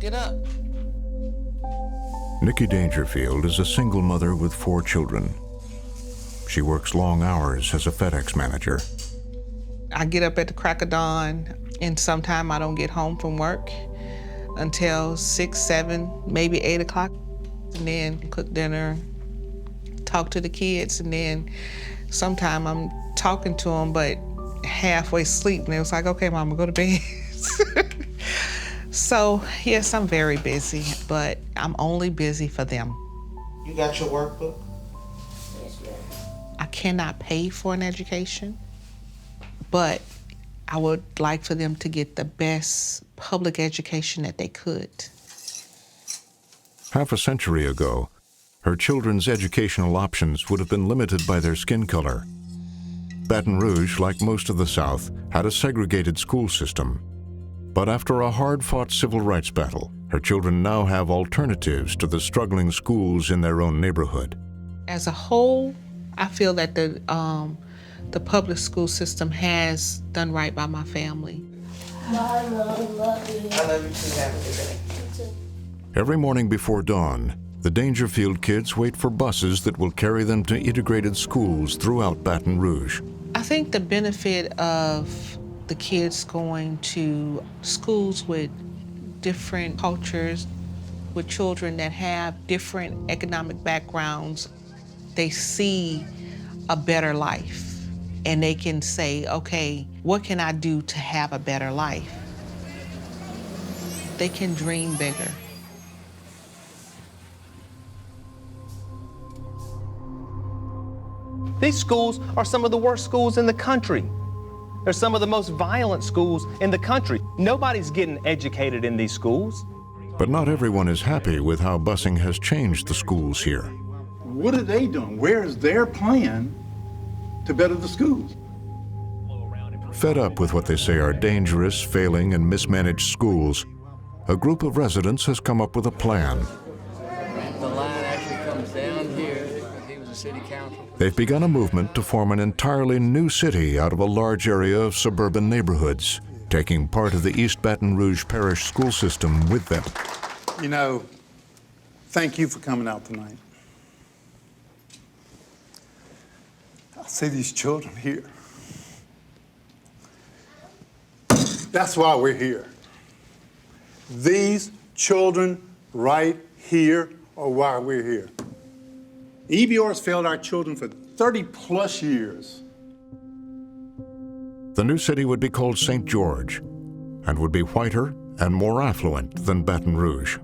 Get up. Nikki Dangerfield is a single mother with 4 children. She works long hours as a FedEx manager. I get up at the crack of dawn, and sometime I don't get home from work until 6, 7, maybe 8 o'clock. And then cook dinner, talk to the kids, and then sometime I'm talking to them, but halfway asleep, and it was like, okay, Mama, go to bed. So, yes, I'm very busy, but I'm only busy for them. You got your workbook? Yes, ma'am. I cannot pay for an education, but I would like for them to get the best public education that they could. Half a century ago, her children's educational options would have been limited by their skin color. Baton Rouge, like most of the South, had a segregated school system. But after a hard-fought civil rights battle, her children now have alternatives to the struggling schools in their own neighborhood. As a whole, I feel that the public school system has done right by my family. I love you. I love you too. Have a good day. Every morning before dawn, the Dangerfield kids wait for buses that will carry them to integrated schools throughout Baton Rouge. I think the benefit of the kids going to schools with different cultures, with children that have different economic backgrounds, they see a better life. And they can say, okay, what can I do to have a better life? They can dream bigger. These schools are some of the worst schools in the country. They're some of the most violent schools in the country. Nobody's getting educated in these schools. But not everyone is happy with how busing has changed the schools here. What are they doing? Where is their plan to better the schools? Fed up with what they say are dangerous, failing, and mismanaged schools, a group of residents has come up with a plan. The line actually comes down here. He was a city council. They've begun a movement to form an entirely new city out of a large area of suburban neighborhoods, taking part of the East Baton Rouge Parish school system with them. You know, thank you for coming out tonight. I see these children here. That's why we're here. These children right here are why we're here. EBR has failed our children for 30-plus years. The new city would be called St. George and would be whiter and more affluent than Baton Rouge.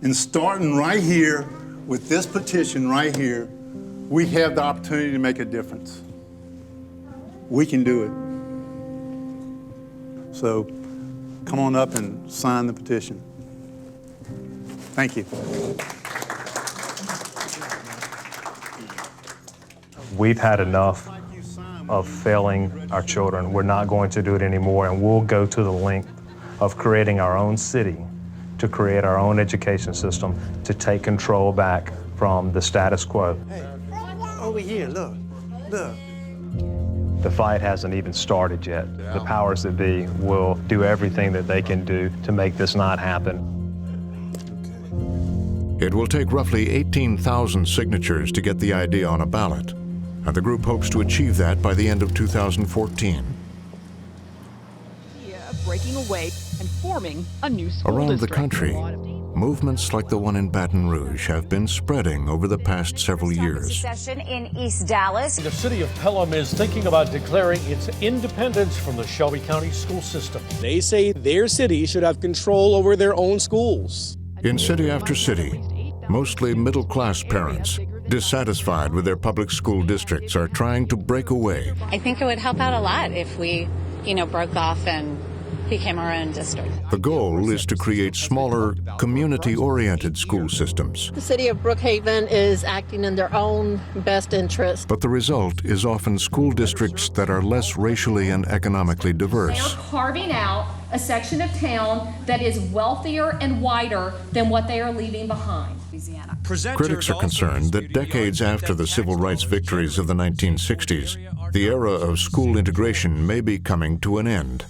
And starting right here with this petition right here, we have the opportunity to make a difference. We can do it. So come on up and sign the petition. Thank you. We've had enough of failing our children. We're not going to do it anymore, and we'll go to the length of creating our own city, to create our own education system, to take control back from the status quo. Hey, over here, look. The fight hasn't even started yet. The powers that be will do everything that they can do to make this not happen. It will take roughly 18,000 signatures to get the idea on a ballot, and the group hopes to achieve that by the end of 2014. Breaking away and forming a new school Around the district. country, movements like the one in Baton Rouge have been spreading over the past several years. Secession in East Dallas. The city of Pelham is thinking about declaring its independence from the Shelby County school system. They say their city should have control over their own schools. In city after city, mostly middle-class parents, dissatisfied with their public school districts, are trying to break away. I think it would help out a lot if we, broke off and became our own district. The goal is to create smaller, community-oriented school systems. The city of Brookhaven is acting in their own best interest. But the result is often school districts that are less racially and economically diverse. They are carving out a section of town that is wealthier and wider than what they are leaving behind. Louisiana. Critics are concerned that decades after the civil rights victories of the 1960s, the era of school integration may be coming to an end.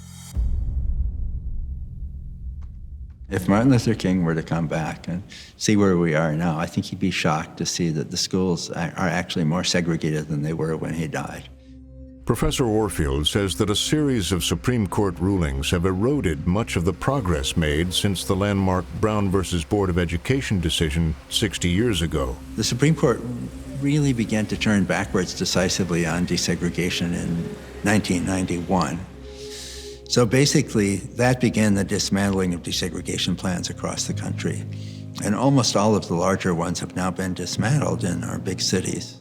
If Martin Luther King were to come back and see where we are now, I think he'd be shocked to see that the schools are actually more segregated than they were when he died. Professor Warfield says that a series of Supreme Court rulings have eroded much of the progress made since the landmark Brown versus Board of Education decision 60 years ago. The Supreme Court really began to turn backwards decisively on desegregation in 1991. So basically, that began the dismantling of desegregation plans across the country. And almost all of the larger ones have now been dismantled in our big cities.